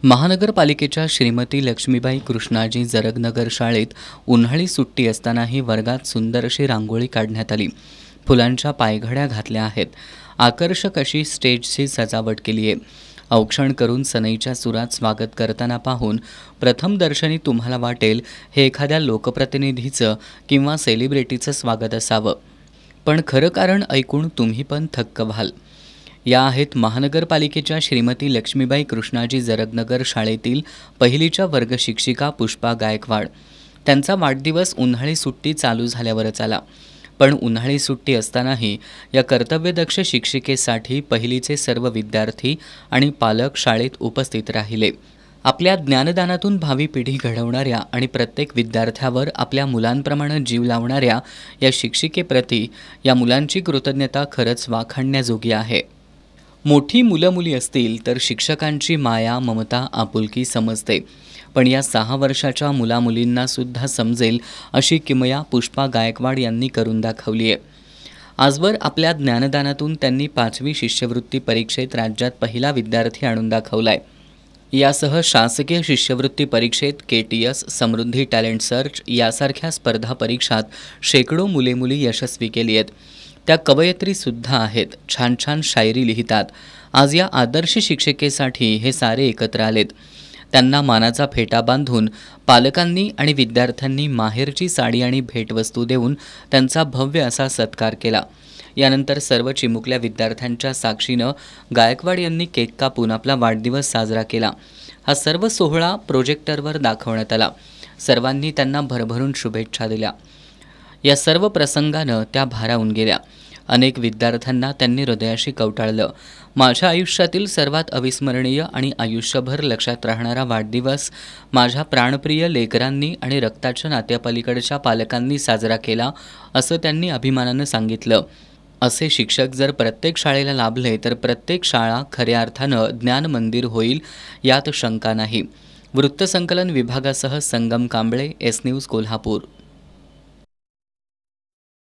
महानगरपालिकेच्या श्रीमती लक्ष्मीबाई कृष्णाजी जरगनगर शाळेत उन्हाळी सुट्टी असतानाही वर्गात सुंदर अशी रांगोळी काढण्यात आली. फुलांच्या पायघड्या घातल्या आहेत. आकर्षक अशी स्टेजची सजावट केली आहे. औक्षण करून सनईच्या सुरात स्वागत करताना पाहून प्रथम दर्शनी तुम्हाला वाटेल हे एखाद्या लोकप्रतिनिधीचं किंवा सेलिब्रिटीचं स्वागत असावं. पण खरं कारण ऐकून तुम्ही पण थक्क व्हाल. या आहेत महानगरपालिकेच्या श्रीमती लक्ष्मीबाई कृष्णाजी जरगनगर शाळेतील पहिलीच्या वर्गशिक्षिका पुष्पा गायकवाड. त्यांचा वाढदिवस उन्हाळी सुट्टी चालू झाल्यावरच आला. पण उन्हाळी सुट्टी असतानाही या कर्तव्यदक्ष शिक्षिकेसाठी पहिलीचे सर्व विद्यार्थी आणि पालक शाळेत उपस्थित राहिले. आपल्या ज्ञानदानातून भावी पिढी घडवणाऱ्या आणि प्रत्येक विद्यार्थ्यावर आपल्या मुलांप्रमाणे जीव लावणाऱ्या या शिक्षिकेप्रती या मुलांची कृतज्ञता खरंच वाखाणण्याजोगी आहे. मोठी मुलं मुली असतील तर शिक्षकांची माया ममता आपुलकी समजते, पण या 6 वर्षाच्या मुलामुलींना सुद्धा समजेल अशी किमया पुष्पा गायकवाड यांनी करून दाखवली आहे. आजवर आपल्या ज्ञानदानातून त्यांनी 5वी शिष्यवृत्ती परीक्षेत राज्यात पहिला विद्यार्थी आणून दाखवलाय. यासह शासकीय शिष्यवृत्ती परीक्षेत KTS, समृद्धी टॅलेंट सर्च यासारख्या स्पर्धा परीक्षात शेकडो मुले मुली यशस्वी केली आहेत. त्या कवयित्रीसुद्धा आहेत. छान छान शायरी लिहितात. आज या आदर्श शिक्षिकेसाठी हे सारे एकत्र आलेत. त्यांना मानाचा फेटा बांधून पालकांनी आणि विद्यार्थ्यांनी माहेरची साडी आणि भेटवस्तू देऊन त्यांचा भव्य असा सत्कार केला. यानंतर सर्व चिमुकल्या विद्यार्थ्यांच्या साक्षीनं गायकवाड यांनी केक कापून आपला वाढदिवस साजरा केला. हा सर्व सोहळा प्रोजेक्टरवर दाखवण्यात आला. सर्वांनी त्यांना भरभरून शुभेच्छा दिल्या. या सर्व प्रसंगानं त्या भारावून गेल्या. अनेक विद्यार्थ्यांना त्यांनी हृदयाशी कवटाळलं. माझ्या आयुष्यातील सर्वात अविस्मरणीय आणि आयुष्यभर लक्षात राहणारा वाढदिवस माझ्या प्राणप्रिय लेकरांनी आणि रक्ताच्या नात्यापलीकडच्या पालकांनी साजरा केला, असं त्यांनी अभिमानानं सांगितलं. असे शिक्षक जर प्रत्येक शाळेला लाभले तर प्रत्येक शाळा खऱ्या अर्थानं ज्ञान मंदिर होईल, यात शंका नाही. वृत्तसंकलन विभागासह संगम कांबळे, S न्यूज कोल्हापूर.